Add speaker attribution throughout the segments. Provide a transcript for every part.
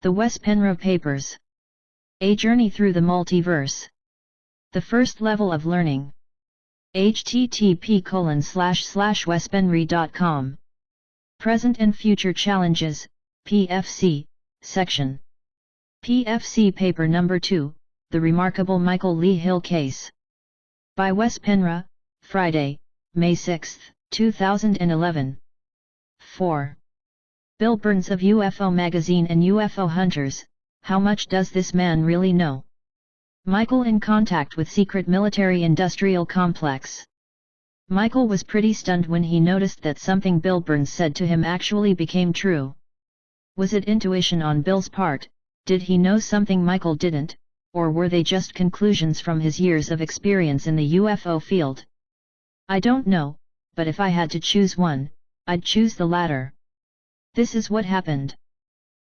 Speaker 1: The Wes Penra Papers. A Journey Through the Multiverse. The First Level of Learning. http://wespenry.com. Present and Future Challenges, PFC, Section. PFC Paper Number 2, The Remarkable Michael Lee Hill Case. By Wes Penra, Friday, May 6, 2011. 4. Bill Burns of UFO Magazine and UFO Hunters, How Much Does This Man Really Know? Michael in contact with secret military-industrial complex. Michael was pretty stunned when he noticed that something Bill Burns said to him actually became true. Was it intuition on Bill's part? Did he know something Michael didn't, or were they just conclusions from his years of experience in the UFO field? I don't know, but if I had to choose one, I'd choose the latter. This is what happened.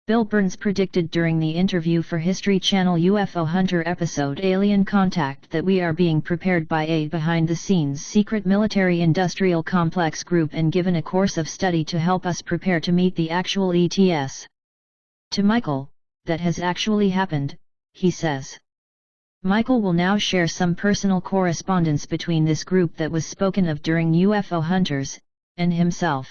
Speaker 1: Bill Burns predicted during the interview for History Channel UFO Hunter episode Alien Contact that we are being prepared by a behind-the-scenes secret military-industrial complex group and given a course of study to help us prepare to meet the actual ETS. To Michael, that has actually happened, he says. Michael will now share some personal correspondence between this group that was spoken of during UFO Hunters, and himself.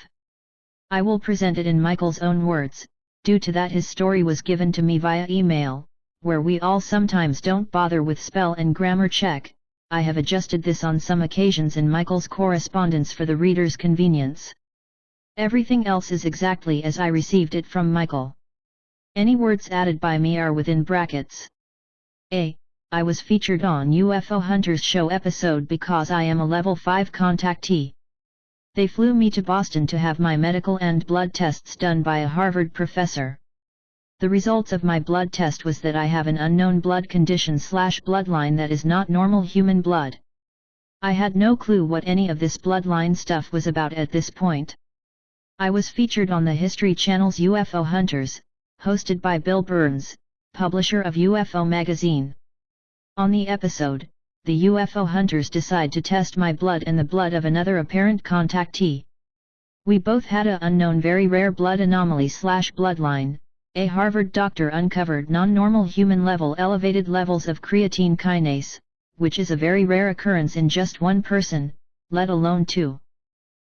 Speaker 1: I will present it in Michael's own words, due to that his story was given to me via email, where we all sometimes don't bother with spell and grammar check. I have adjusted this on some occasions in Michael's correspondence for the reader's convenience. Everything else is exactly as I received it from Michael. Any words added by me are within brackets. A. I was featured on UFO Hunters show episode because I am a level 5 contactee. They flew me to Boston to have my medical and blood tests done by a Harvard professor. The results of my blood test was that I have an unknown blood condition/bloodline that is not normal human blood. I had no clue what any of this bloodline stuff was about at this point. I was featured on the History Channel's UFO Hunters, hosted by Bill Burns, publisher of UFO Magazine. On the episode, the UFO Hunters decide to test my blood and the blood of another apparent contactee. We both had a unknown very rare blood anomaly/bloodline. A Harvard doctor uncovered non-normal human level elevated levels of creatine kinase, which is a very rare occurrence in just one person, let alone two.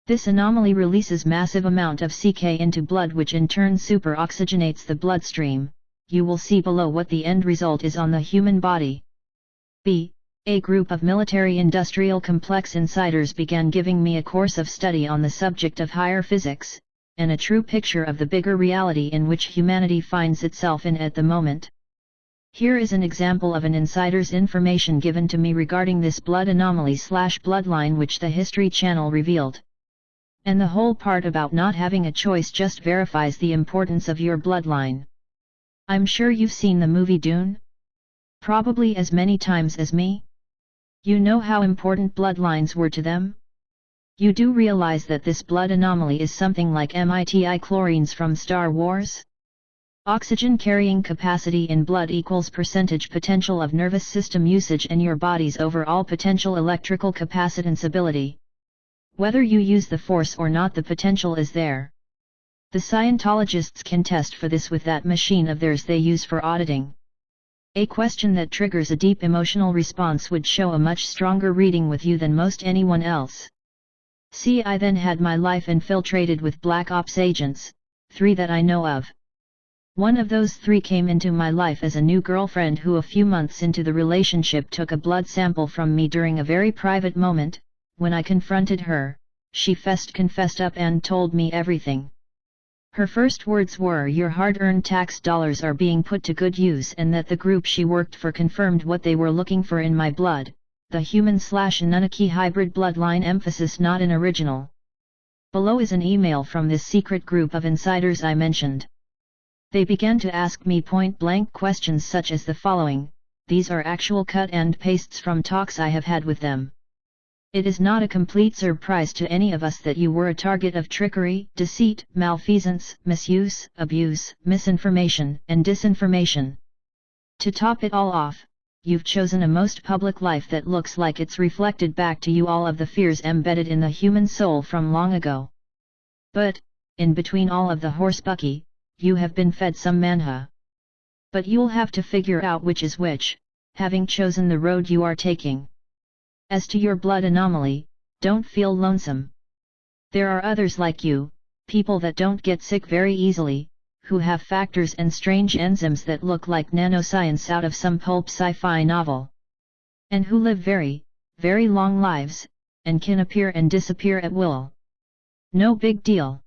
Speaker 1: This anomaly releases massive amount of CK into blood which in turn superoxygenates the bloodstream. You will see below what the end result is on the human body. B. A group of military-industrial complex insiders began giving me a course of study on the subject of higher physics, and a true picture of the bigger reality in which humanity finds itself in at the moment. Here is an example of an insider's information given to me regarding this blood anomaly/bloodline which the History Channel revealed. And the whole part about not having a choice just verifies the importance of your bloodline. I'm sure you've seen the movie Dune? Probably as many times as me? You know how important bloodlines were to them? You do realize that this blood anomaly is something like midi-chlorines from Star Wars? Oxygen carrying capacity in blood equals percentage potential of nervous system usage and your body's overall potential electrical capacitance ability. Whether you use the force or not, the potential is there. The Scientologists can test for this with that machine of theirs they use for auditing. A question that triggers a deep emotional response would show a much stronger reading with you than most anyone else. See, I then had my life infiltrated with Black Ops agents, 3 that I know of. One of those 3 came into my life as a new girlfriend who a few months into the relationship took a blood sample from me during a very private moment. When I confronted her, she confessed up and told me everything. Her first words were your hard-earned tax dollars are being put to good use, and that the group she worked for confirmed what they were looking for in my blood, the human/Anunnaki hybrid bloodline, emphasis not an original. Below is an email from this secret group of insiders I mentioned. They began to ask me point-blank questions such as the following. These are actual cut and pastes from talks I have had with them. It is not a complete surprise to any of us that you were a target of trickery, deceit, malfeasance, misuse, abuse, misinformation, and disinformation. To top it all off, you've chosen a most public life that looks like it's reflected back to you all of the fears embedded in the human soul from long ago. But, in between all of the horsebucky, you have been fed some manna. But you'll have to figure out which is which, having chosen the road you are taking. As to your blood anomaly, don't feel lonesome. There are others like you, people that don't get sick very easily, who have factors and strange enzymes that look like nanoscience out of some pulp sci-fi novel. And who live very, very long lives, and can appear and disappear at will. No big deal.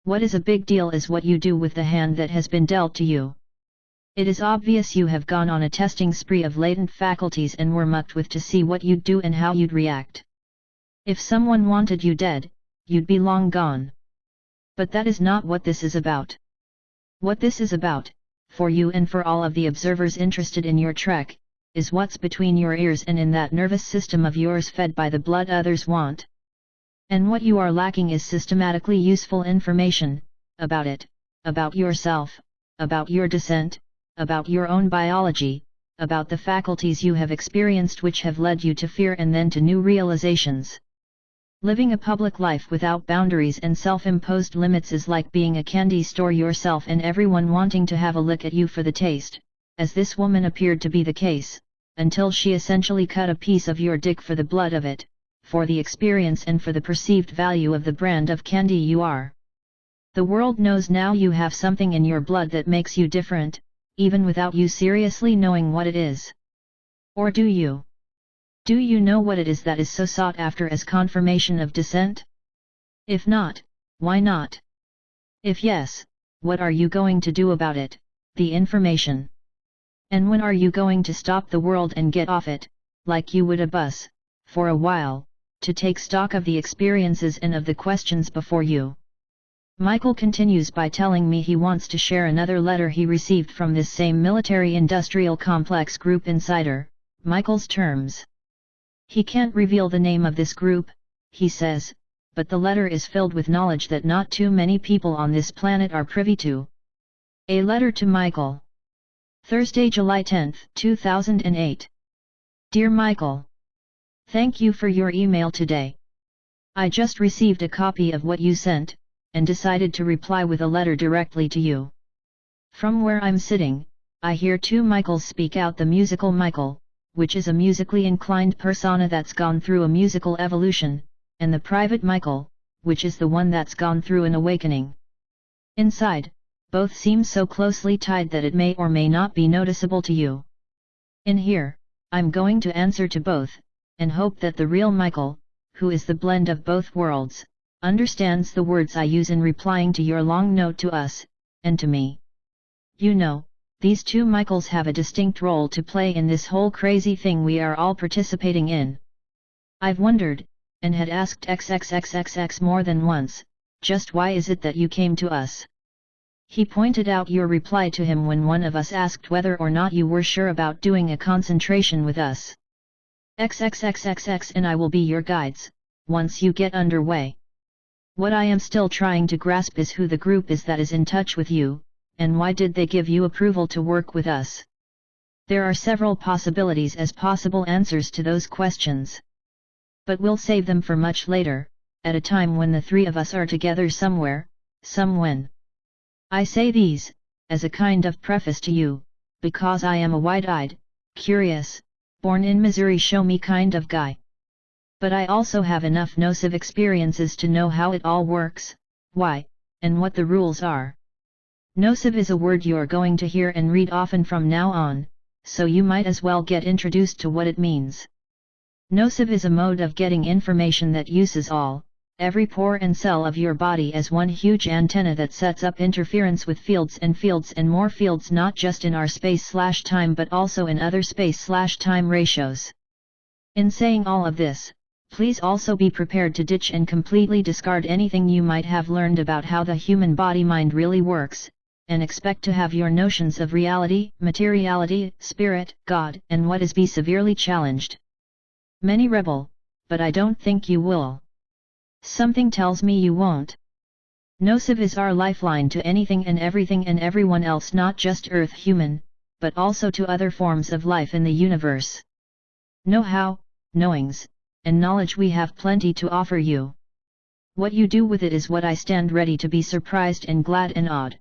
Speaker 1: What is a big deal is what you do with the hand that has been dealt to you. It is obvious you have gone on a testing spree of latent faculties and were mucked with to see what you'd do and how you'd react. If someone wanted you dead, you'd be long gone. But that is not what this is about. What this is about, for you and for all of the observers interested in your trek, is what's between your ears and in that nervous system of yours fed by the blood others want. And what you are lacking is systematically useful information, about it, about yourself, about your descent, about your own biology, about the faculties you have experienced which have led you to fear and then to new realizations. Living a public life without boundaries and self-imposed limits is like being a candy store yourself and everyone wanting to have a lick at you for the taste, as this woman appeared to be the case, until she essentially cut a piece of your dick for the blood of it, for the experience and for the perceived value of the brand of candy you are. The world knows now you have something in your blood that makes you different, even without you seriously knowing what it is. Or do you? Do you know what it is that is so sought after as confirmation of descent? If not, why not? If yes, what are you going to do about it, the information? And when are you going to stop the world and get off it, like you would a bus, for a while, to take stock of the experiences and of the questions before you? Michael continues by telling me he wants to share another letter he received from this same military-industrial complex group insider, Michael's terms. He can't reveal the name of this group, he says, but the letter is filled with knowledge that not too many people on this planet are privy to. A letter to Michael. Thursday, July 10, 2008. Dear Michael, thank you for your email today. I just received a copy of what you sent, and decided to reply with a letter directly to you. From where I'm sitting, I hear two Michaels speak out: the musical Michael, which is a musically inclined persona that's gone through a musical evolution, and the private Michael, which is the one that's gone through an awakening. Inside, both seem so closely tied that it may or may not be noticeable to you. In here, I'm going to answer to both, and hope that the real Michael, who is the blend of both worlds, understands the words I use in replying to your long note to us, and to me. You know, these two Michaels have a distinct role to play in this whole crazy thing we are all participating in. I've wondered, and had asked XXXXX more than once, just why is it that you came to us? He pointed out your reply to him when one of us asked whether or not you were sure about doing a concentration with us. XXXXX and I will be your guides, once you get underway. What I am still trying to grasp is who the group is that is in touch with you, and why did they give you approval to work with us? There are several possibilities as possible answers to those questions. But we'll save them for much later, at a time when the three of us are together somewhere, somewhen. I say these, as a kind of preface to you, because I am a wide-eyed, curious, born in Missouri show me kind of guy. But I also have enough nocive experiences to know how it all works, why, and what the rules are. Nocive is a word you're going to hear and read often from now on, so you might as well get introduced to what it means. Nocive is a mode of getting information that uses every pore and cell of your body as one huge antenna that sets up interference with fields and more fields, not just in our space/time but also in other space/time ratios. In saying all of this, please also be prepared to ditch and completely discard anything you might have learned about how the human body-mind really works, and expect to have your notions of reality, materiality, spirit, God, and what is be severely challenged. Many rebel, but I don't think you will. Something tells me you won't. Nocive is our lifeline to anything and everything and everyone else, not just Earth human, but also to other forms of life in the universe. Know-how, knowings, and knowledge we have plenty to offer you. What you do with it is what I stand ready to be surprised and glad and awed.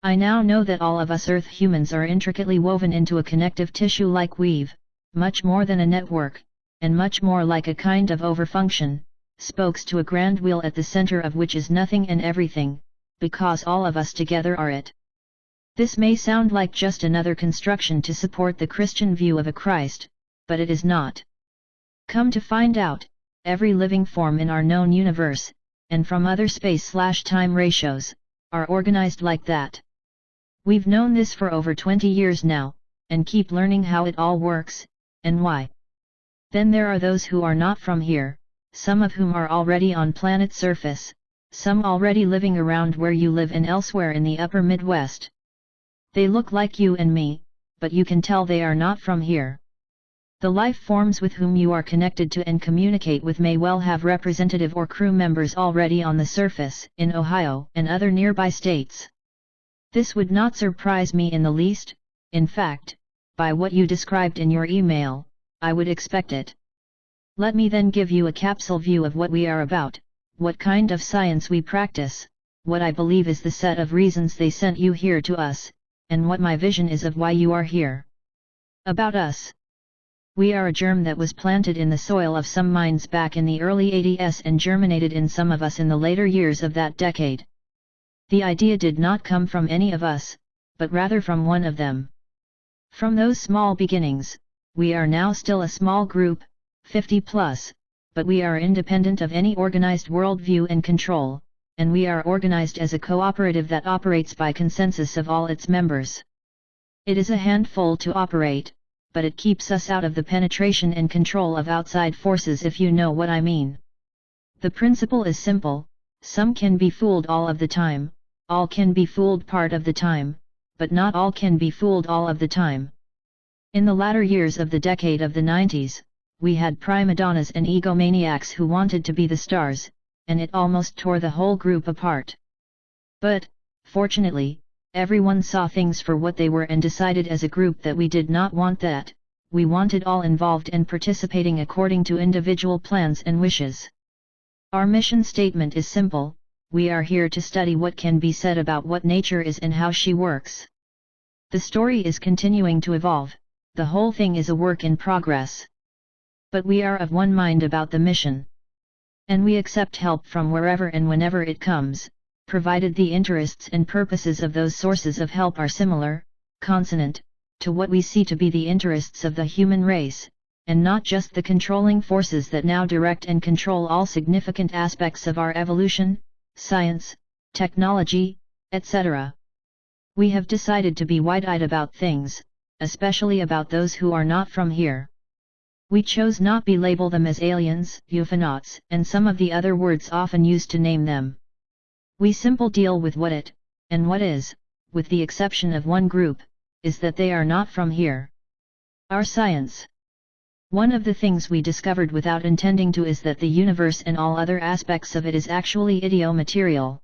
Speaker 1: I now know that all of us Earth humans are intricately woven into a connective tissue like weave, much more than a network, and much more like a kind of overfunction, spokes to a grand wheel at the center of which is nothing and everything, because all of us together are it. This may sound like just another construction to support the Christian view of a Christ, but it is not. Come to find out, every living form in our known universe, and from other space/time ratios, are organized like that. We've known this for over 20 years now, and keep learning how it all works, and why. Then there are those who are not from here, some of whom are already on planet's surface, some already living around where you live and elsewhere in the upper Midwest. They look like you and me, but you can tell they are not from here. The life forms with whom you are connected to and communicate with may well have representative or crew members already on the surface, in Ohio and other nearby states. This would not surprise me in the least. In fact, by what you described in your email, I would expect it. Let me then give you a capsule view of what we are about, what kind of science we practice, what I believe is the set of reasons they sent you here to us, and what my vision is of why you are here. About us. We are a germ that was planted in the soil of some minds back in the early 80s and germinated in some of us in the later years of that decade. The idea did not come from any of us, but rather from one of them. From those small beginnings, we are now still a small group, 50 plus, but we are independent of any organized worldview and control, and we are organized as a cooperative that operates by consensus of all its members. It is a handful to operate, but it keeps us out of the penetration and control of outside forces, if you know what I mean. The principle is simple: some can be fooled all of the time, all can be fooled part of the time, but not all can be fooled all of the time. In the latter years of the decade of the 90s, we had prima donnas and egomaniacs who wanted to be the stars, and it almost tore the whole group apart. But, fortunately, everyone saw things for what they were and decided as a group that we did not want that. We wanted all involved and participating according to individual plans and wishes. Our mission statement is simple: we are here to study what can be said about what nature is and how she works. The story is continuing to evolve, the whole thing is a work in progress. But we are of one mind about the mission. And we accept help from wherever and whenever it comes, provided the interests and purposes of those sources of help are similar, consonant, to what we see to be the interests of the human race, and not just the controlling forces that now direct and control all significant aspects of our evolution, science, technology, etc. We have decided to be wide-eyed about things, especially about those who are not from here. We chose not to label them as aliens, euphonauts, and some of the other words often used to name them. We simply deal with what it, and what is, with the exception of one group, is that they are not from here. Our science. One of the things we discovered without intending to is that the universe and all other aspects of it is actually idiomaterial.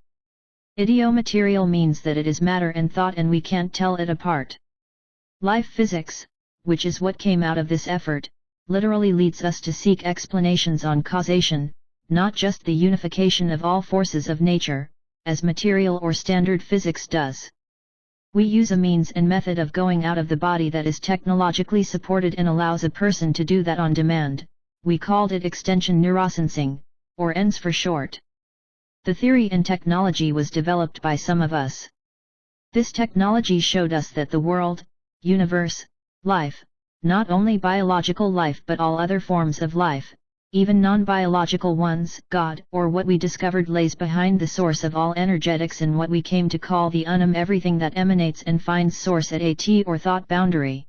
Speaker 1: Idiomaterial means that it is matter and thought and we can't tell it apart. Life physics, which is what came out of this effort, literally leads us to seek explanations on causation, not just the unification of all forces of nature, as material or standard physics does. We use a means and method of going out of the body that is technologically supported and allows a person to do that on demand. We called it extension neurosensing, or ENS for short. The theory and technology was developed by some of us. This technology showed us that the world, universe, life, not only biological life but all other forms of life, even non-biological ones, God, or what we discovered lays behind the source of all energetics in what we came to call the unum, everything that emanates and finds source at a T or thought boundary.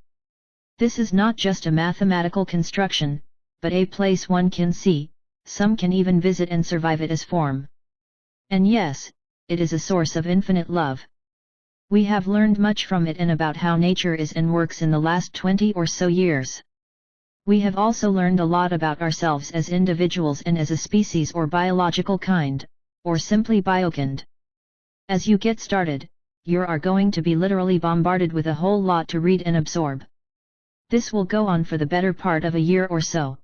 Speaker 1: This is not just a mathematical construction, but a place one can see, some can even visit and survive it as form. And yes, it is a source of infinite love. We have learned much from it and about how nature is and works in the last 20 or so years. We have also learned a lot about ourselves as individuals and as a species or biological kind, or simply biokind. As you get started, you are going to be literally bombarded with a whole lot to read and absorb. This will go on for the better part of a year or so.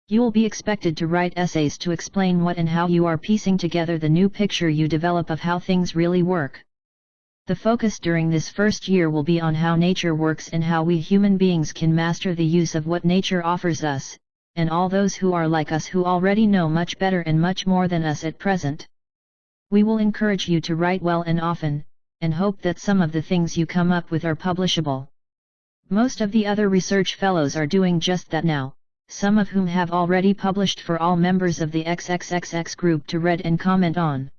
Speaker 1: You will be expected to write essays to explain what and how you are piecing together the new picture you develop of how things really work. The focus during this first year will be on how nature works and how we human beings can master the use of what nature offers us, and all those who are like us who already know much better and much more than us at present. We will encourage you to write well and often, and hope that some of the things you come up with are publishable. Most of the other research fellows are doing just that now, some of whom have already published for all members of the XXXX group to read and comment on.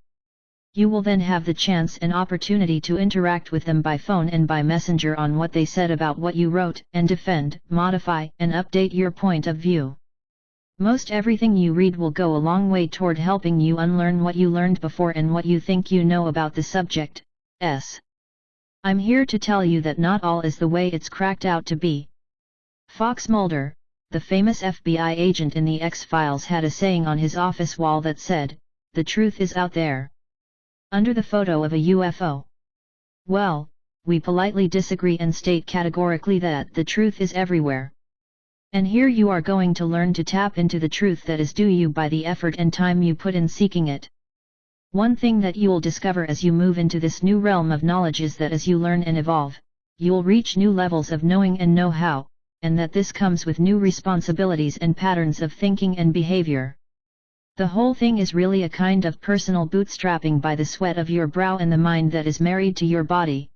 Speaker 1: You will then have the chance and opportunity to interact with them by phone and by messenger on what they said about what you wrote, and defend, modify, and update your point of view. Most everything you read will go a long way toward helping you unlearn what you learned before and what you think you know about the subject. I'm here to tell you that not all is the way it's cracked out to be. Fox Mulder, the famous FBI agent in the X-Files, had a saying on his office wall that said, "The truth is out there." Under the photo of a UFO. Well, we politely disagree and state categorically that the truth is everywhere. And here you are going to learn to tap into the truth that is due you by the effort and time you put in seeking it. One thing that you'll discover as you move into this new realm of knowledge is that as you learn and evolve, you'll reach new levels of knowing and know-how, and that this comes with new responsibilities and patterns of thinking and behavior. The whole thing is really a kind of personal bootstrapping by the sweat of your brow and the mind that is married to your body.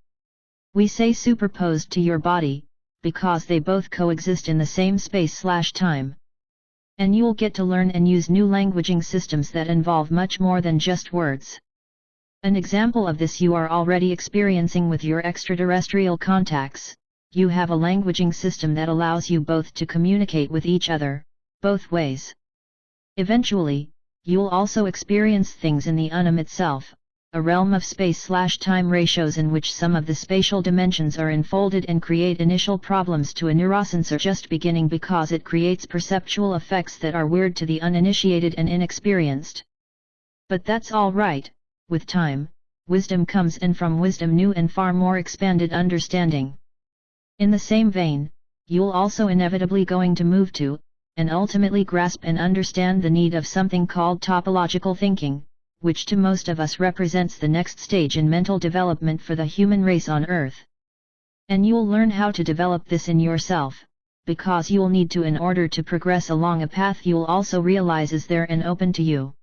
Speaker 1: We say superposed to your body, because they both coexist in the same space/time. And you'll get to learn and use new languaging systems that involve much more than just words. An example of this you are already experiencing with your extraterrestrial contacts. You have a languaging system that allows you both to communicate with each other, both ways. Eventually, you'll also experience things in the Unum itself, a realm of space/time ratios in which some of the spatial dimensions are enfolded and create initial problems to a neurosensor just beginning because it creates perceptual effects that are weird to the uninitiated and inexperienced. But that's all right, with time, wisdom comes, and from wisdom new and far more expanded understanding. In the same vein, you'll also inevitably going to move to, and ultimately grasp and understand the need of something called topological thinking, which to most of us represents the next stage in mental development for the human race on Earth. And you'll learn how to develop this in yourself, because you'll need to in order to progress along a path you'll also realize is there and open to you.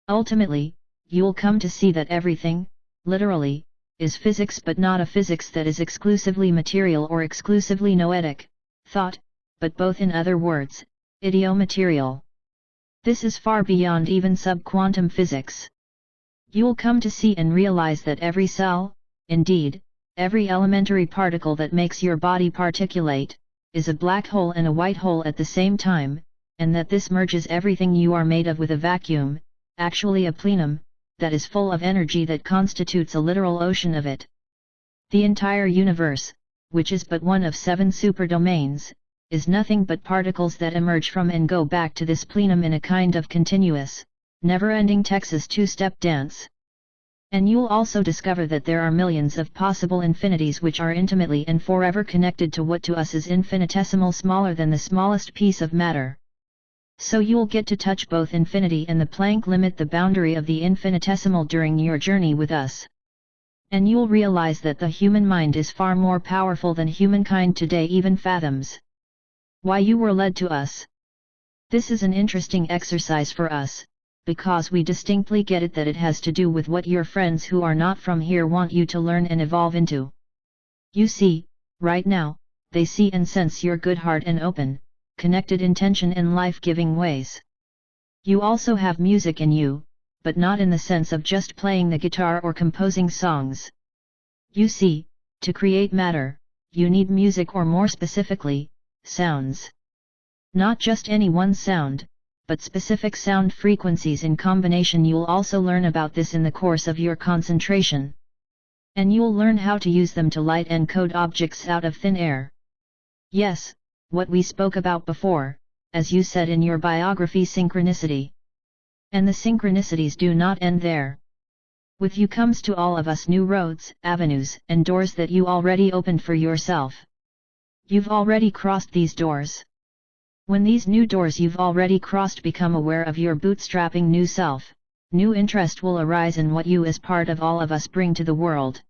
Speaker 1: Ultimately, you'll come to see that everything, literally, is physics, but not a physics that is exclusively material or exclusively noetic, thought, but both, in other words, idiomaterial. This is far beyond even sub-quantum physics. You'll come to see and realize that every cell, indeed, every elementary particle that makes your body particulate, is a black hole and a white hole at the same time, and that this merges everything you are made of with a vacuum, actually a plenum, that is full of energy that constitutes a literal ocean of it. The entire universe, which is but one of 7 superdomains, is nothing but particles that emerge from and go back to this plenum in a kind of continuous, never-ending Texas two-step dance. And you'll also discover that there are millions of possible infinities which are intimately and forever connected to what to us is infinitesimal, smaller than the smallest piece of matter. So you'll get to touch both infinity and the Planck limit, the boundary of the infinitesimal, during your journey with us. And you'll realize that the human mind is far more powerful than humankind today even fathoms. Why you were led to us. This is an interesting exercise for us, because we distinctly get it that it has to do with what your friends who are not from here want you to learn and evolve into. You see, right now, they see and sense your good heart and open, connected intention in life-giving ways. You also have music in you, but not in the sense of just playing the guitar or composing songs. You see, to create matter, you need music, or more specifically, sounds. Not just any one sound, but specific sound frequencies in combination. You'll also learn about this in the course of your concentration. And you'll learn how to use them to light and code objects out of thin air. Yes, what we spoke about before, as you said in your biography, synchronicity. And the synchronicities do not end there. With you comes to all of us new roads, avenues, and doors that you already opened for yourself. You've already crossed these doors. When these new doors you've already crossed become aware of your bootstrapping new self, new interest will arise in what you as part of all of us bring to the world.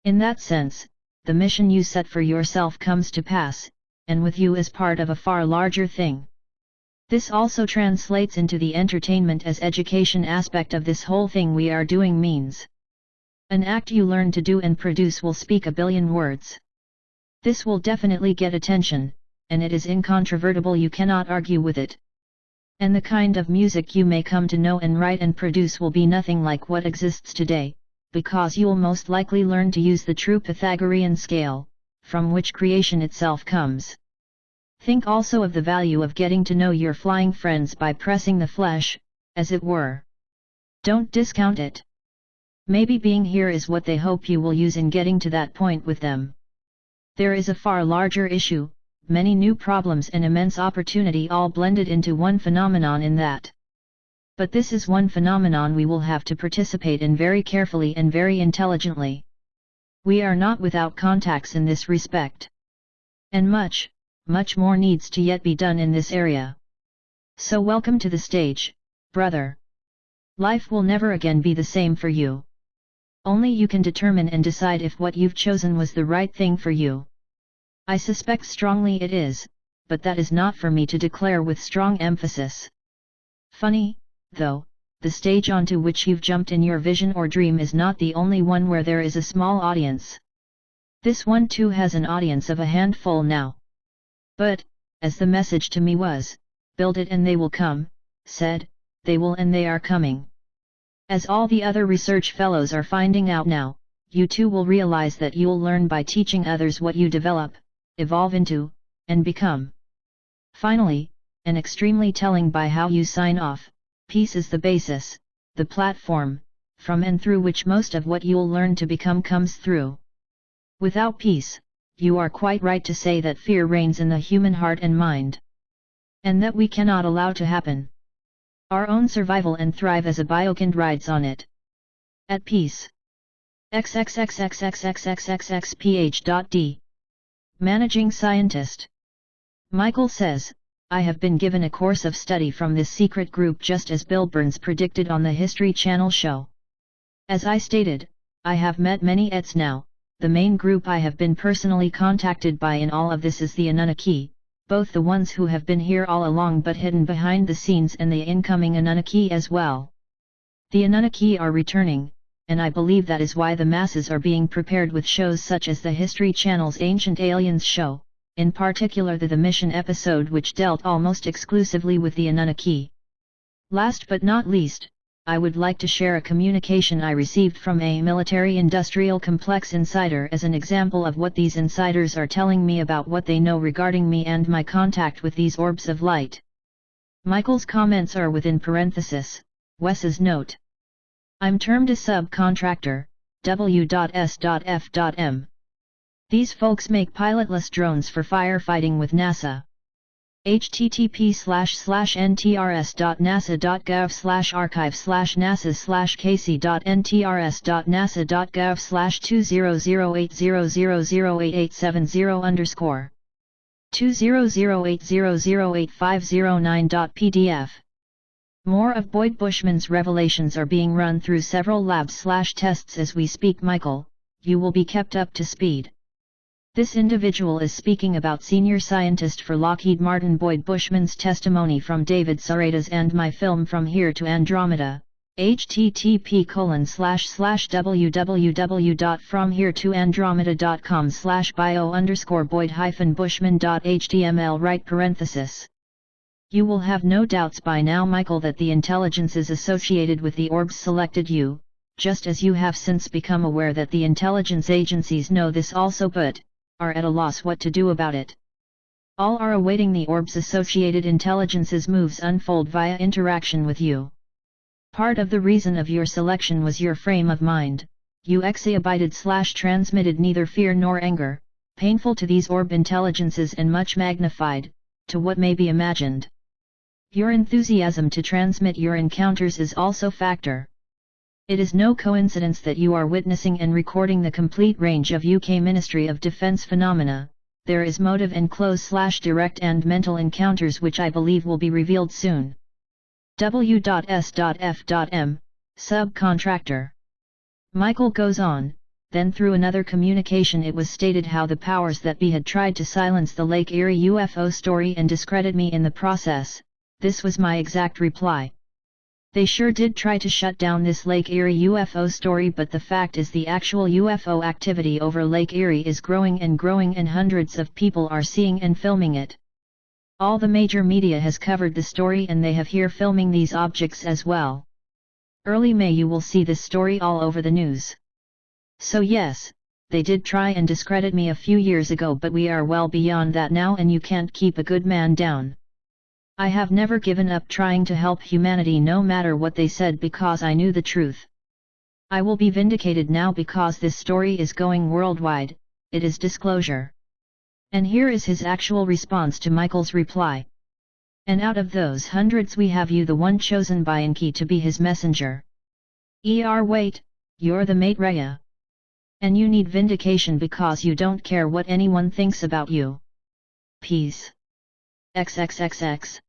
Speaker 1: In that sense, the mission you set for yourself comes to pass, and with you as part of a far larger thing. This also translates into the entertainment as education aspect of this whole thing we are doing means. An act you learn to do and produce will speak a billion words. This will definitely get attention, and it is incontrovertible, you cannot argue with it. And the kind of music you may come to know and write and produce will be nothing like what exists today, because you will most likely learn to use the true Pythagorean scale, from which creation itself comes. Think also of the value of getting to know your flying friends by pressing the flesh, as it were. Don't discount it. Maybe being here is what they hope you will use in getting to that point with them. There is a far larger issue, many new problems and immense opportunity all blended into one phenomenon in that. But this is one phenomenon we will have to participate in very carefully and very intelligently. We are not without contacts in this respect. And much more needs to yet be done in this area. So welcome to the stage, brother. Life will never again be the same for you. Only you can determine and decide if what you've chosen was the right thing for you. I suspect strongly it is, but that is not for me to declare with strong emphasis. Funny, though, the stage onto which you've jumped in your vision or dream is not the only one where there is a small audience. This one too has an audience of a handful now. But, as the message to me was, build it and they will come, said, they will and they are coming. As all the other research fellows are finding out now, you too will realize that you'll learn by teaching others what you develop, evolve into, and become. Finally, and extremely telling by how you sign off, peace is the basis, the platform, from and through which most of what you'll learn to become comes through. Without peace, you are quite right to say that fear reigns in the human heart and mind. And that we cannot allow to happen. Our own survival and thrive as a biokind rides on it. At peace. XXXXXXXXXXPH.D. Managing Scientist. Michael says, I have been given a course of study from this secret group just as Bill Burns predicted on the History Channel show. As I stated, I have met many ETs now. The main group I have been personally contacted by in all of this is the Anunnaki, both the ones who have been here all along but hidden behind the scenes and the incoming Anunnaki as well. The Anunnaki are returning, and I believe that is why the masses are being prepared with shows such as the History Channel's Ancient Aliens show, in particular the Mission episode which dealt almost exclusively with the Anunnaki. Last but not least, I would like to share a communication I received from a military-industrial complex insider as an example of what these insiders are telling me about what they know regarding me and my contact with these orbs of light. Michael's comments are within parenthesis, Wes's note. I'm termed a subcontractor, W.S.F.M. These folks make pilotless drones for firefighting with NASA. http://ntrs.nasa.gov/archive/nasa/casey.ntrs.nasa.gov/2008008870_. 200800085009.pdf. More of Boyd Bushman's revelations are being run through several labs/tests as we speak. Michael, you will be kept up to speed. This individual is speaking about senior scientist for Lockheed Martin Boyd Bushman's testimony from David Saraida's and my film From Here to Andromeda, http://www.fromheretoandromeda.com/bio_Boyd-Bushman.html right parenthesis. You will have no doubts by now, Michael, that the intelligences associated with the orbs selected you, just as you have since become aware that the intelligence agencies know this also but are at a loss what to do about it. All are awaiting the orbs associated intelligence's moves unfold via interaction with you. Part of the reason of your selection was your frame of mind. You exhibited/transmitted neither fear nor anger, painful to these orb intelligences and much magnified, to what may be imagined. Your enthusiasm to transmit your encounters is also factor. It is no coincidence that you are witnessing and recording the complete range of UK Ministry of Defence phenomena. There is motive and close/direct and mental encounters which I believe will be revealed soon. W.S.F.M. Subcontractor. Michael goes on, then through another communication it was stated how the powers that be had tried to silence the Lake Erie UFO story and discredit me in the process. This was my exact reply. They sure did try to shut down this Lake Erie UFO story, but the fact is the actual UFO activity over Lake Erie is growing and hundreds of people are seeing and filming it. All the major media has covered the story and they have here filming these objects as well. Early May you will see this story all over the news. So yes, they did try and discredit me a few years ago, but we are well beyond that now and you can't keep a good man down. I have never given up trying to help humanity no matter what they said because I knew the truth. I will be vindicated now because this story is going worldwide, it is disclosure. And here is his actual response to Michael's reply. And out of those hundreds we have you the one chosen by Enki to be his messenger. Wait, you're the mate Raya. And you need vindication because you don't care what anyone thinks about you. Peace. XXXX.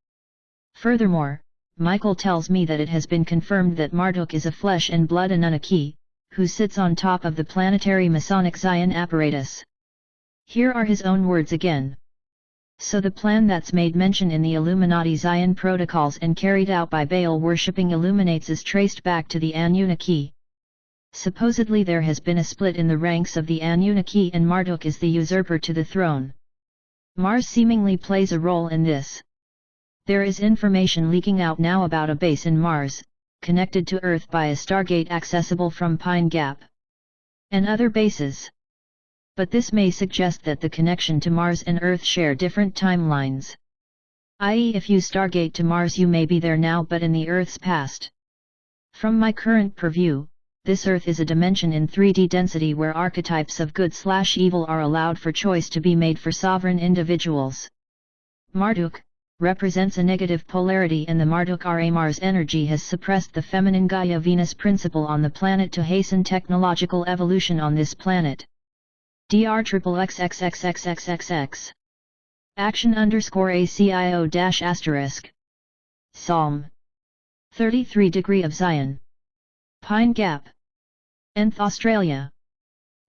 Speaker 1: Furthermore, Michael tells me that it has been confirmed that Marduk is a flesh and blood Anunnaki, who sits on top of the planetary Masonic Zion apparatus. Here are his own words again. So the plan that's made mention in the Illuminati Zion protocols and carried out by Baal-worshipping Illuminates is traced back to the Anunnaki. Supposedly there has been a split in the ranks of the Anunnaki and Marduk is the usurper to the throne. Mars seemingly plays a role in this. There is information leaking out now about a base in Mars, connected to Earth by a Stargate accessible from Pine Gap. And other bases. But this may suggest that the connection to Mars and Earth share different timelines. I.e., if you Stargate to Mars you may be there now but in the Earth's past. From my current purview, this Earth is a dimension in 3D density where archetypes of good/evil are allowed for choice to be made for sovereign individuals. Marduk represents a negative polarity and the Marduk Ra Mars energy has suppressed the feminine Gaia Venus principle on the planet to hasten technological evolution on this planet. DRXXXXXXXX. Action_ACIO-**. Psalm 33 Degree of Zion. Pine Gap. Nth Australia.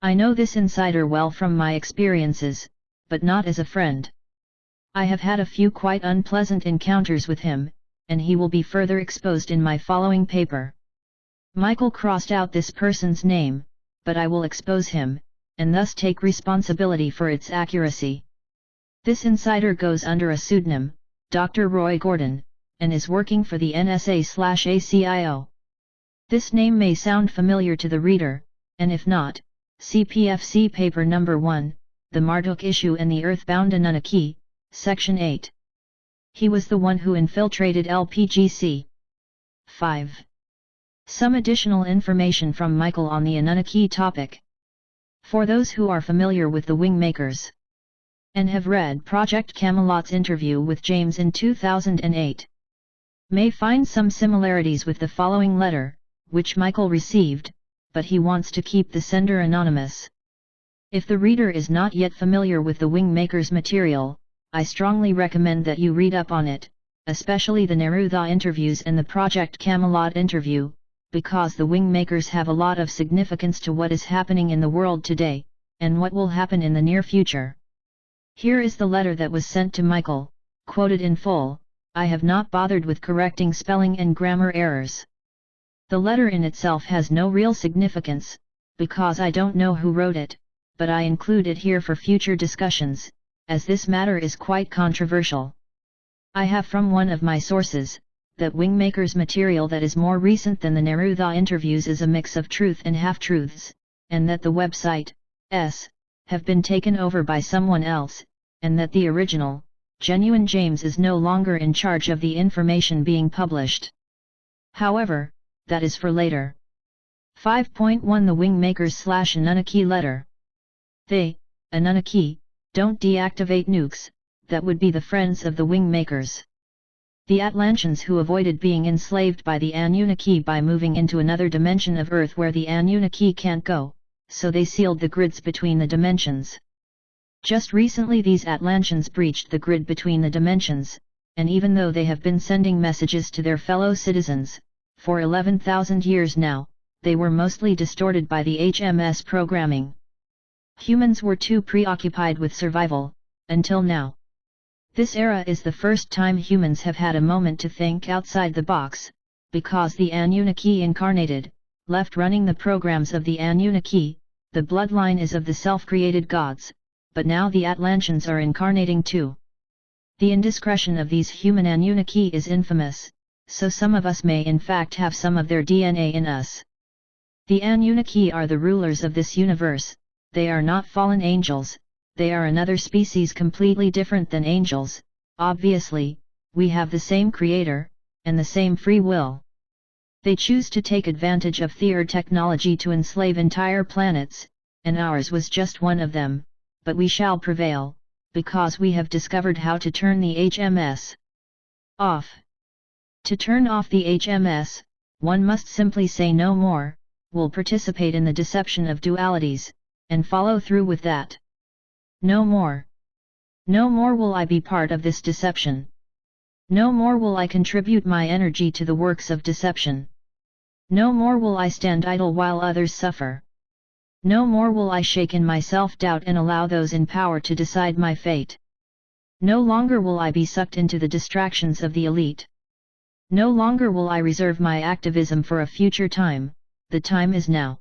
Speaker 1: I know this insider well from my experiences, but not as a friend. I have had a few quite unpleasant encounters with him, and he will be further exposed in my following paper. Michael crossed out this person's name, but I will expose him, and thus take responsibility for its accuracy. This insider goes under a pseudonym, Dr. Roy Gordon, and is working for the NSA/ACIO. This name may sound familiar to the reader, and if not, see PFC paper number 1, The Marduk Issue and the Earthbound Anunnaki, Section 8. He was the one who infiltrated LPGC. 5. Some additional information from Michael on the Anunnaki topic. For those who are familiar with the Wingmakers and have read Project Camelot's interview with James in 2008, may find some similarities with the following letter, which Michael received, but he wants to keep the sender anonymous. If the reader is not yet familiar with the Wingmakers material, I strongly recommend that you read up on it, especially the Neruda interviews and the Project Camelot interview, because the Wingmakers have a lot of significance to what is happening in the world today, and what will happen in the near future. Here is the letter that was sent to Michael, quoted in full. I have not bothered with correcting spelling and grammar errors. The letter in itself has no real significance, because I don't know who wrote it, but I include it here for future discussions, as this matter is quite controversial. I have from one of my sources, that Wingmakers material that is more recent than the Neruda interviews is a mix of truth and half-truths, and that the website, have been taken over by someone else, and that the original, genuine James is no longer in charge of the information being published. However, that is for later. 5.1 The Wingmakers/Anunnaki letter. They, Anunnaki, don't deactivate nukes, that would be the friends of the Wingmakers. The Atlanteans who avoided being enslaved by the Anunnaki by moving into another dimension of Earth where the Anunnaki can't go, so they sealed the grids between the dimensions. Just recently these Atlanteans breached the grid between the dimensions, and even though they have been sending messages to their fellow citizens, for 11,000 years now, they were mostly distorted by the HMS programming. Humans were too preoccupied with survival, until now. This era is the first time humans have had a moment to think outside the box, because the Anunnaki incarnated, left running the programs of the Anunnaki. The bloodline is of the self-created gods, but now the Atlanteans are incarnating too. The indiscretion of these human Anunnaki is infamous, so some of us may in fact have some of their DNA in us. The Anunnaki are the rulers of this universe. They are not fallen angels, they are another species completely different than angels. Obviously, we have the same creator, and the same free will. They choose to take advantage of theory technology to enslave entire planets, and ours was just one of them, but we shall prevail, because we have discovered how to turn the HMS off. To turn off the HMS, one must simply say no more, will participate in the deception of dualities, and follow through with that. No more. No more will I be part of this deception. No more will I contribute my energy to the works of deception. No more will I stand idle while others suffer. No more will I shake in my self-doubt and allow those in power to decide my fate. No longer will I be sucked into the distractions of the elite. No longer will I reserve my activism for a future time, the time is now.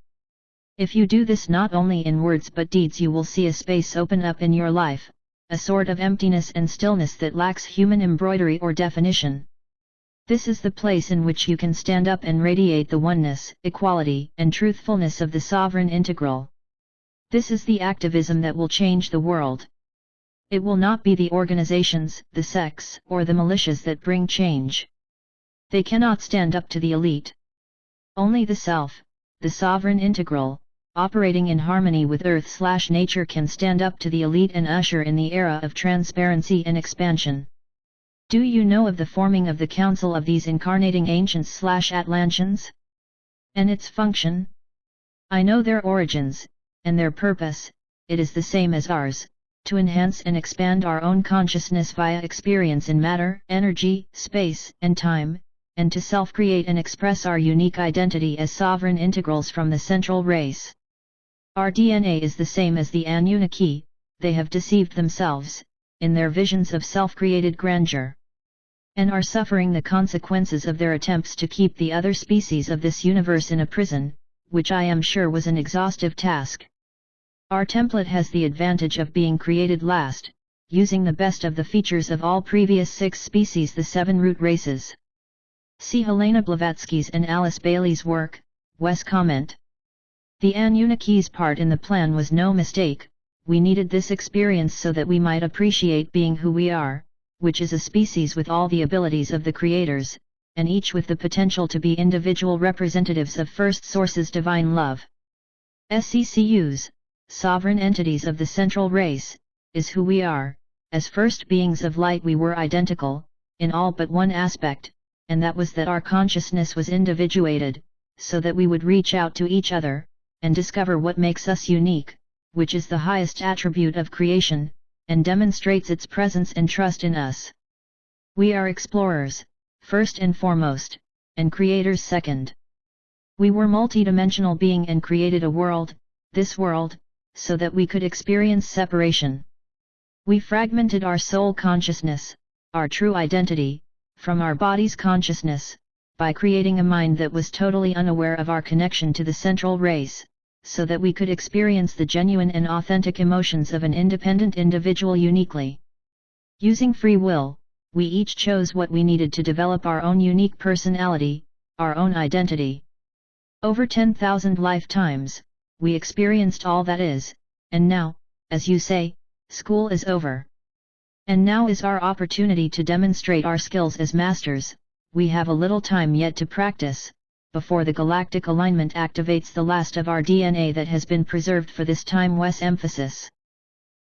Speaker 1: If you do this not only in words but deeds, you will see a space open up in your life, a sort of emptiness and stillness that lacks human embroidery or definition. This is the place in which you can stand up and radiate the oneness, equality, and truthfulness of the sovereign integral. This is the activism that will change the world. It will not be the organizations, the sects, or the militias that bring change. They cannot stand up to the elite. Only the self, the sovereign integral, operating in harmony with Earth/nature can stand up to the elite and usher in the era of transparency and expansion. Do you know of the forming of the council of these incarnating ancients/Atlanteans? And its function? I know their origins, and their purpose. It is the same as ours, to enhance and expand our own consciousness via experience in matter, energy, space, and time, and to self-create and express our unique identity as sovereign integrals from the central race. Our DNA is the same as the Anunnaki. They have deceived themselves, in their visions of self-created grandeur, and are suffering the consequences of their attempts to keep the other species of this universe in a prison, which I am sure was an exhaustive task. Our template has the advantage of being created last, using the best of the features of all previous 6 species, the 7 root races. See Helena Blavatsky's and Alice Bailey's work. Wes comment. The Anunnaki's part in the plan was no mistake. We needed this experience so that we might appreciate being who we are, which is a species with all the abilities of the creators, and each with the potential to be individual representatives of First Source's divine love. SCCUs, sovereign entities of the central race, is who we are. As first beings of light we were identical, in all but one aspect, and that was that our consciousness was individuated, so that we would reach out to each other, and discover what makes us unique, which is the highest attribute of creation, and demonstrates its presence and trust in us. We are explorers, first and foremost, and creators second. We were multidimensional being and created a world, this world, so that we could experience separation. We fragmented our soul consciousness, our true identity, from our body's consciousness, by creating a mind that was totally unaware of our connection to the central race, so that we could experience the genuine and authentic emotions of an independent individual uniquely. Using free will, we each chose what we needed to develop our own unique personality, our own identity. Over 10,000 lifetimes, we experienced all that is, and now, as you say, school is over. And now is our opportunity to demonstrate our skills as masters. We have a little time yet to practice, before the galactic alignment activates the last of our DNA that has been preserved for this time. Wes emphasis.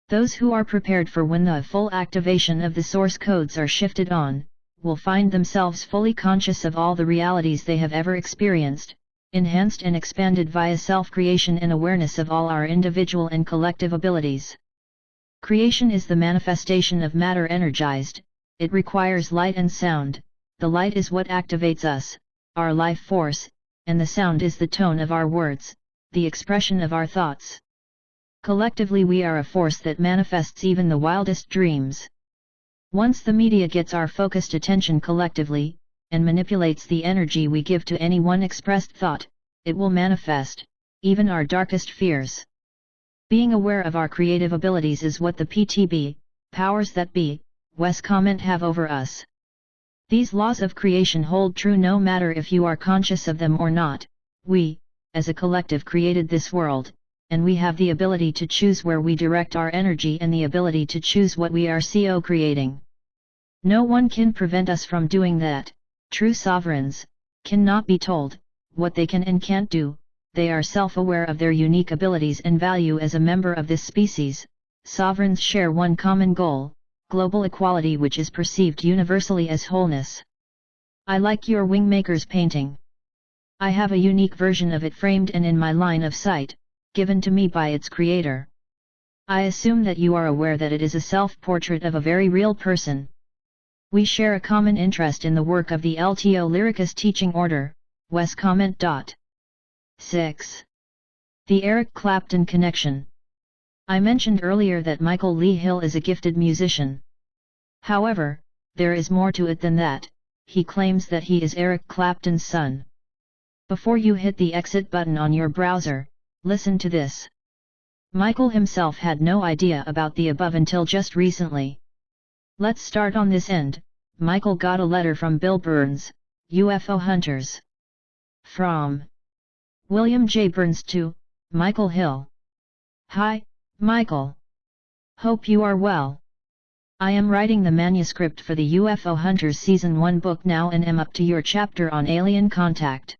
Speaker 1: Those who are prepared for when the full activation of the source codes are shifted on, will find themselves fully conscious of all the realities they have ever experienced, enhanced and expanded via self-creation and awareness of all our individual and collective abilities. Creation is the manifestation of matter energized. It requires light and sound. The light is what activates us, our life force, and the sound is the tone of our words, the expression of our thoughts. Collectively we are a force that manifests even the wildest dreams. Once the media gets our focused attention collectively, and manipulates the energy we give to any one expressed thought, it will manifest, even our darkest fears. Being aware of our creative abilities is what the PTB, powers that be, Wes comment have over us. These laws of creation hold true no matter if you are conscious of them or not. We, as a collective, created this world, and we have the ability to choose where we direct our energy and the ability to choose what we are creating. No one can prevent us from doing that. True sovereigns cannot be told what they can and can't do. They are self-aware of their unique abilities and value as a member of this species. Sovereigns share one common goal, global equality, which is perceived universally as wholeness. I like your Wingmaker's painting. I have a unique version of it framed and in my line of sight, given to me by its creator. I assume that you are aware that it is a self-portrait of a very real person. We share a common interest in the work of the LTO Lyricus teaching order, Wes comment. 6. The Eric Clapton connection. I mentioned earlier that Michael Lee Hill is a gifted musician. However, there is more to it than that. He claims that he is Eric Clapton's son. Before you hit the exit button on your browser, listen to this. Michael himself had no idea about the above until just recently. Let's start on this end. Michael got a letter from Bill Burns, UFO Hunters. From William J. Burns to Michael Hill. Hi, Michael. Hope you are well. I am writing the manuscript for the UFO Hunters Season 1 book now and am up to your chapter on alien contact.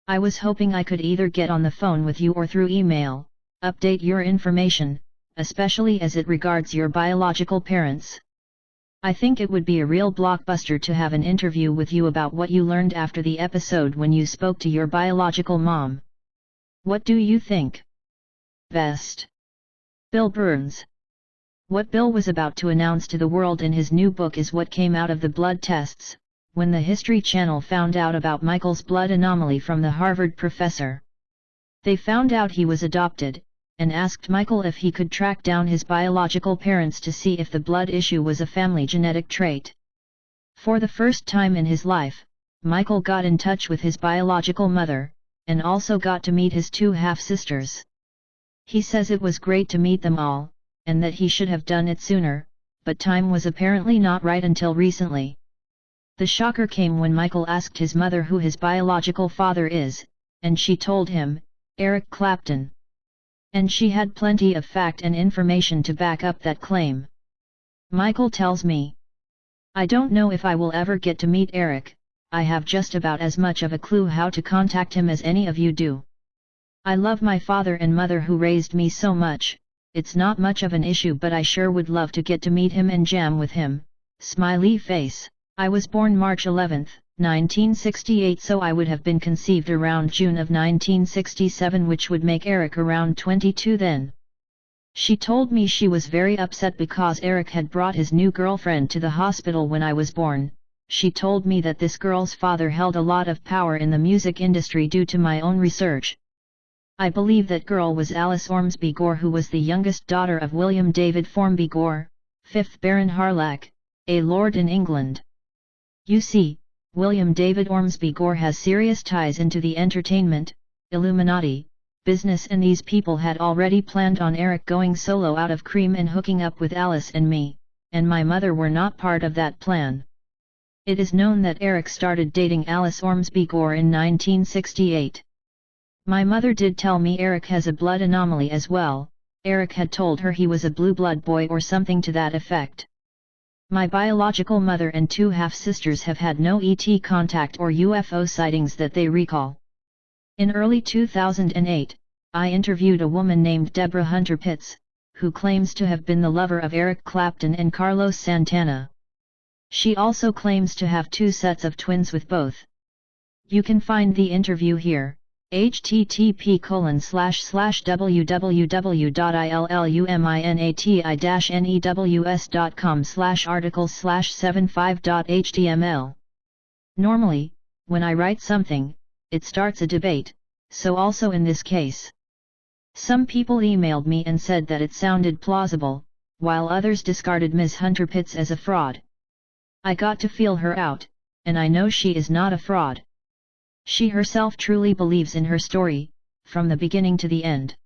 Speaker 1: I was hoping I could either get on the phone with you or through email, update your information, especially as it regards your biological parents. I think it would be a real blockbuster to have an interview with you about what you learned after the episode when you spoke to your biological mom. What do you think? Best. Bill Burns. What Bill was about to announce to the world in his new book is what came out of the blood tests, when the History Channel found out about Michael's blood anomaly from the Harvard professor. They found out he was adopted, and asked Michael if he could track down his biological parents to see if the blood issue was a family genetic trait. For the first time in his life, Michael got in touch with his biological mother, and also got to meet his two half-sisters. He says it was great to meet them all, and that he should have done it sooner, but time was apparently not right until recently. The shocker came when Michael asked his mother who his biological father is, and she told him, Eric Clapton. And she had plenty of fact and information to back up that claim. Michael tells me, I don't know if I will ever get to meet Eric. I have just about as much of a clue how to contact him as any of you do. I love my father and mother who raised me so much. It's not much of an issue, but I sure would love to get to meet him and jam with him. Smiley face. I was born March 11, 1968, so I would have been conceived around June of 1967, which would make Eric around 22 then. She told me she was very upset because Eric had brought his new girlfriend to the hospital when I was born. She told me that this girl's father held a lot of power in the music industry due to my own research. I believe that girl was Alice Ormsby Gore, who was the youngest daughter of William David Formby Gore, 5th Baron Harlech, a lord in England. You see, William David Ormsby Gore has serious ties into the entertainment, Illuminati, business, and these people had already planned on Eric going solo out of Cream and hooking up with Alice and me, and my mother were not part of that plan. It is known that Eric started dating Alice Ormsby Gore in 1968. My mother did tell me Eric has a blood anomaly as well. Eric had told her he was a blue blood boy or something to that effect. My biological mother and two half-sisters have had no ET contact or UFO sightings that they recall. In early 2008, I interviewed a woman named Deborah Hunter Pitts, who claims to have been the lover of Eric Clapton and Carlos Santana. She also claims to have two sets of twins with both. You can find the interview here. http://www.illuminati-news.com/articles/75.html. Normally, when I write something, it starts a debate, so also in this case. Some people emailed me and said that it sounded plausible, while others discarded Ms. Hunter Pitts as a fraud. I got to feel her out, and I know she is not a fraud. She herself truly believes in her story, from the beginning to the end.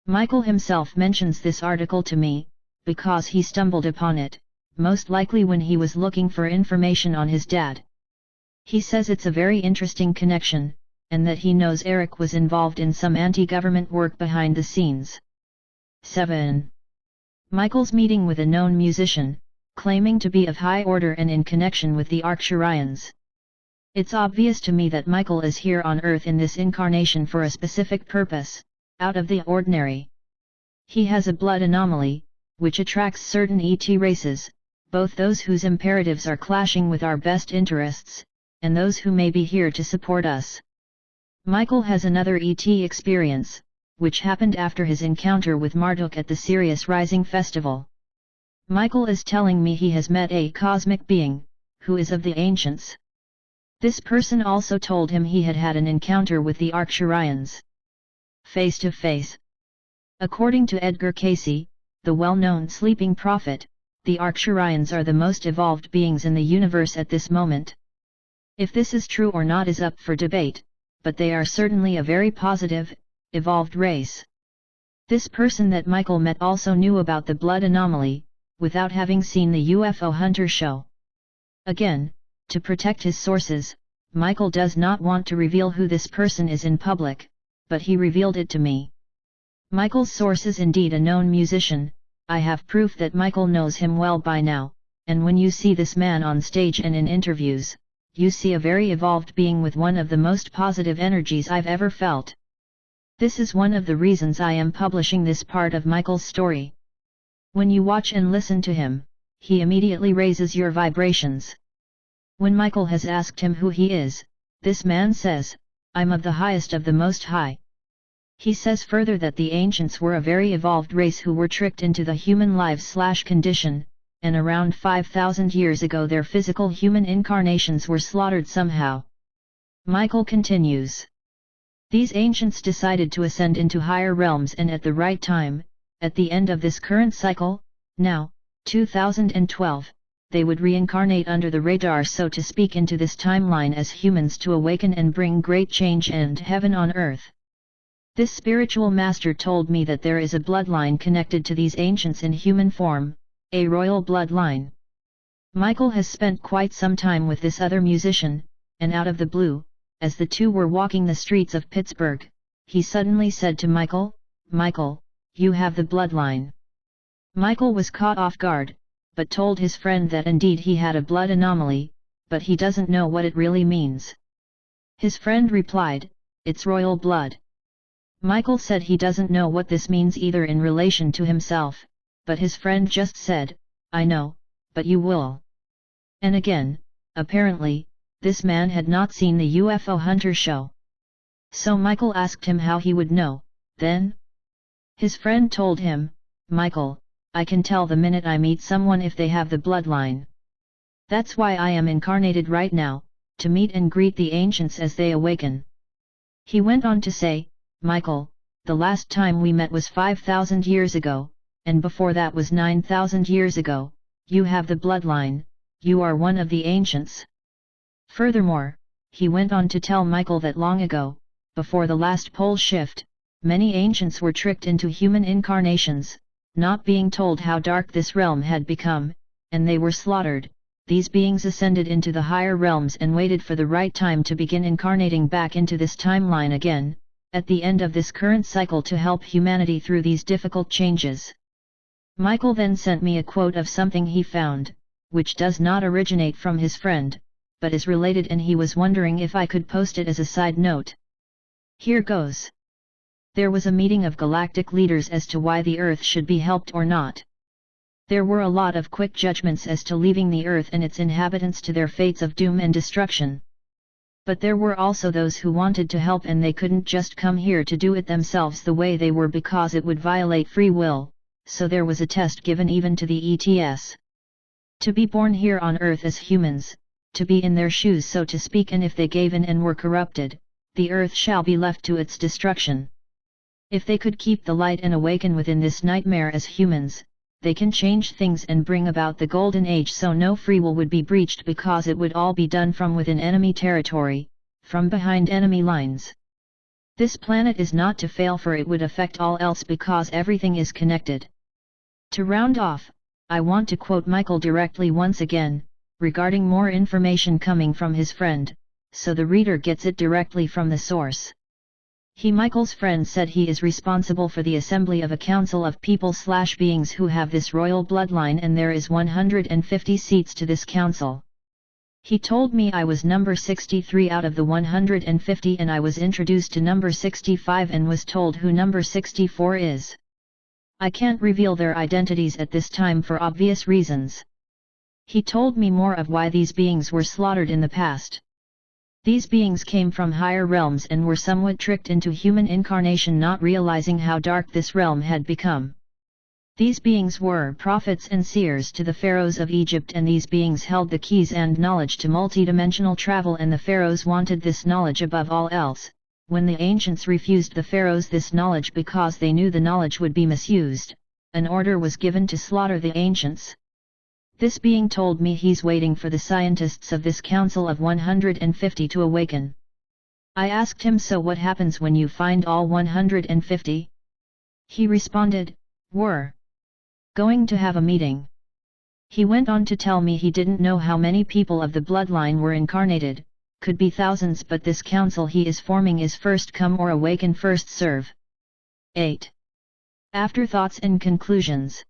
Speaker 1: Michael himself mentions this article to me, because he stumbled upon it, most likely when he was looking for information on his dad. He says it's a very interesting connection, and that he knows Eric was involved in some anti-government work behind the scenes. 7. Michael's meeting with a known musician, claiming to be of high order and in connection with the Arcturians. It's obvious to me that Michael is here on Earth in this incarnation for a specific purpose, out of the ordinary. He has a blood anomaly, which attracts certain ET races, both those whose imperatives are clashing with our best interests, and those who may be here to support us. Michael has another ET experience, which happened after his encounter with Marduk at the Sirius Rising Festival. Michael is telling me he has met a cosmic being, who is of the ancients. This person also told him he had had an encounter with the Arcturians. Face to face. According to Edgar Cayce, the well-known sleeping prophet, the Arcturians are the most evolved beings in the universe at this moment. If this is true or not is up for debate, but they are certainly a very positive, evolved race. This person that Michael met also knew about the blood anomaly, without having seen the UFO Hunter show. Again, to protect his sources, Michael does not want to reveal who this person is in public, but he revealed it to me. Michael's source is indeed a known musician. I have proof that Michael knows him well by now, and when you see this man on stage and in interviews, you see a very evolved being with one of the most positive energies I've ever felt. This is one of the reasons I am publishing this part of Michael's story. When you watch and listen to him, he immediately raises your vibrations. When Michael has asked him who he is, this man says, "I'm of the highest of the Most High." He says further that the ancients were a very evolved race who were tricked into the human lives/condition, and around 5,000 years ago their physical human incarnations were slaughtered somehow. Michael continues. These ancients decided to ascend into higher realms and at the right time, at the end of this current cycle, now, 2012, they would reincarnate under the radar, so to speak, into this timeline as humans to awaken and bring great change and heaven on earth. This spiritual master told me that there is a bloodline connected to these ancients in human form, a royal bloodline. Michael has spent quite some time with this other musician, and out of the blue, as the two were walking the streets of Pittsburgh, he suddenly said to Michael, "Michael, you have the bloodline." Michael was caught off guard, but told his friend that indeed he had a blood anomaly, but he doesn't know what it really means. His friend replied, "It's royal blood." Michael said he doesn't know what this means either in relation to himself, but his friend just said, "I know, but you will." And again, apparently, this man had not seen the UFO Hunter show. So Michael asked him how he would know, then? His friend told him, "Michael, I can tell the minute I meet someone if they have the bloodline. That's why I am incarnated right now, to meet and greet the ancients as they awaken." He went on to say, "Michael, the last time we met was 5,000 years ago, and before that was 9,000 years ago, you have the bloodline, you are one of the ancients." Furthermore, he went on to tell Michael that long ago, before the last pole shift, many ancients were tricked into human incarnations, not being told how dark this realm had become, and they were slaughtered. These beings ascended into the higher realms and waited for the right time to begin incarnating back into this timeline again, at the end of this current cycle to help humanity through these difficult changes. Michael then sent me a quote of something he found, which does not originate from his friend, but is related, and he was wondering if I could post it as a side note. Here goes. There was a meeting of galactic leaders as to why the Earth should be helped or not. There were a lot of quick judgments as to leaving the Earth and its inhabitants to their fates of doom and destruction. But there were also those who wanted to help, and they couldn't just come here to do it themselves the way they were because it would violate free will, so there was a test given even to the ETS. To be born here on Earth as humans, to be in their shoes so to speak, and if they gave in and were corrupted, the earth shall be left to its destruction. If they could keep the light and awaken within this nightmare as humans, they can change things and bring about the golden age, so no free will would be breached because it would all be done from within enemy territory, from behind enemy lines. This planet is not to fail, for it would affect all else because everything is connected. To round off, I want to quote Michael directly once again, regarding more information coming from his friend, so the reader gets it directly from the source. Michael's friend said he is responsible for the assembly of a council of people/beings who have this royal bloodline, and there is 150 seats to this council. He told me I was number 63 out of the 150, and I was introduced to number 65 and was told who number 64 is. I can't reveal their identities at this time for obvious reasons. He told me more of why these beings were slaughtered in the past. These beings came from higher realms and were somewhat tricked into human incarnation, not realizing how dark this realm had become. These beings were prophets and seers to the pharaohs of Egypt, and these beings held the keys and knowledge to multidimensional travel, and the pharaohs wanted this knowledge above all else. When the ancients refused the pharaohs this knowledge because they knew the knowledge would be misused, an order was given to slaughter the ancients. This being told me he's waiting for the scientists of this council of 150 to awaken. I asked him, so what happens when you find all 150? He responded, we're going to have a meeting. He went on to tell me he didn't know how many people of the bloodline were incarnated, could be thousands, but this council he is forming is first come or awaken first serve. 8. Afterthoughts and conclusions.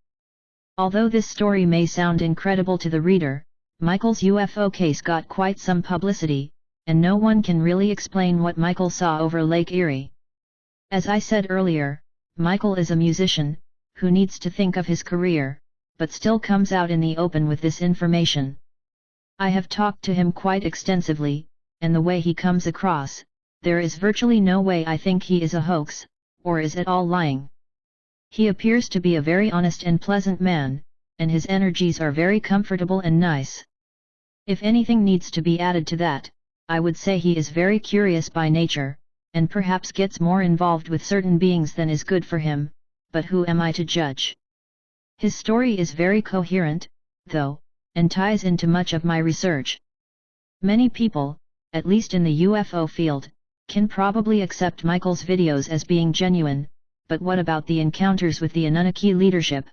Speaker 1: Although this story may sound incredible to the reader, Michael's UFO case got quite some publicity, and no one can really explain what Michael saw over Lake Erie. As I said earlier, Michael is a musician, who needs to think of his career, but still comes out in the open with this information. I have talked to him quite extensively, and the way he comes across, there is virtually no way I think he is a hoax, or is at all lying. He appears to be a very honest and pleasant man, and his energies are very comfortable and nice. If anything needs to be added to that, I would say he is very curious by nature, and perhaps gets more involved with certain beings than is good for him, but who am I to judge? His story is very coherent, though, and ties into much of my research. Many people, at least in the UFO field, can probably accept Michael's videos as being genuine, but what about the encounters with the Anunnaki leadership?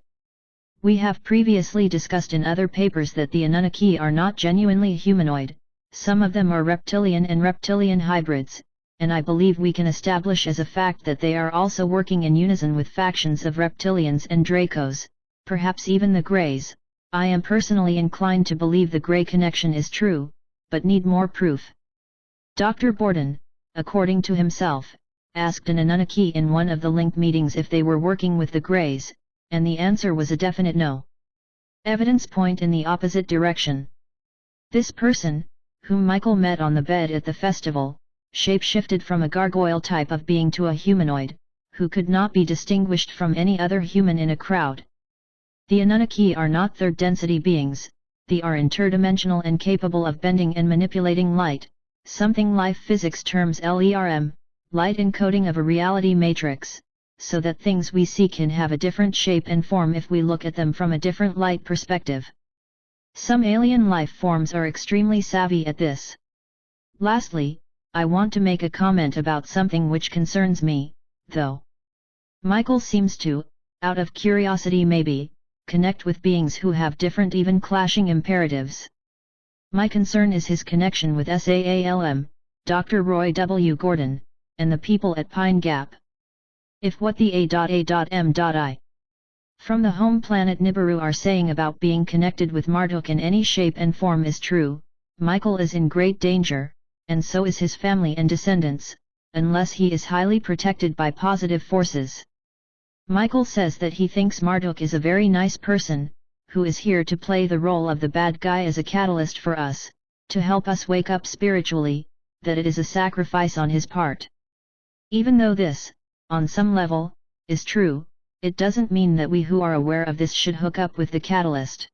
Speaker 1: We have previously discussed in other papers that the Anunnaki are not genuinely humanoid, some of them are reptilian and reptilian hybrids, and I believe we can establish as a fact that they are also working in unison with factions of reptilians and Dracos, perhaps even the Greys. I am personally inclined to believe the Grey connection is true, but need more proof. Dr. Borden, according to himself, asked an Anunnaki in one of the link meetings if they were working with the Greys, and the answer was a definite no. Evidence point in the opposite direction. This person, whom Michael met on the bed at the festival, shape-shifted from a gargoyle type of being to a humanoid, who could not be distinguished from any other human in a crowd. The Anunnaki are not third-density beings, they are interdimensional and capable of bending and manipulating light, something life physics terms LERM, light encoding of a reality matrix, so that things we see can have a different shape and form if we look at them from a different light perspective. Some alien life forms are extremely savvy at this. Lastly, I want to make a comment about something which concerns me, though. Michael seems to, out of curiosity maybe, connect with beings who have different, even clashing imperatives. My concern is his connection with SAALM, Dr. Roy W. Gordon, and the people at Pine Gap. If what the A.A.M.I. from the home planet Nibiru are saying about being connected with Marduk in any shape and form is true, Michael is in great danger, and so is his family and descendants, unless he is highly protected by positive forces. Michael says that he thinks Marduk is a very nice person, who is here to play the role of the bad guy as a catalyst for us, to help us wake up spiritually, that it is a sacrifice on his part. Even though this, on some level, is true, it doesn't mean that we who are aware of this should hook up with the catalyst.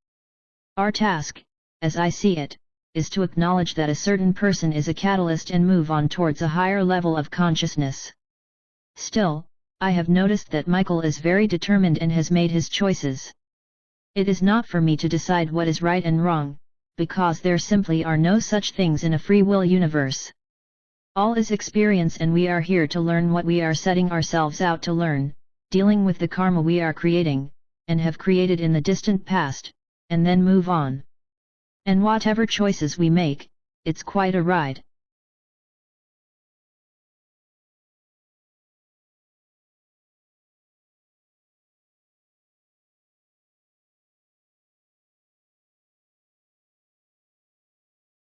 Speaker 1: Our task, as I see it, is to acknowledge that a certain person is a catalyst and move on towards a higher level of consciousness. Still, I have noticed that Michael is very determined and has made his choices. It is not for me to decide what is right and wrong, because there simply are no such things in a free will universe. All is experience and we are here to learn what we are setting ourselves out to learn, dealing with the karma we are creating, and have created in the distant past, and then move on. And whatever choices we make, it's quite a ride.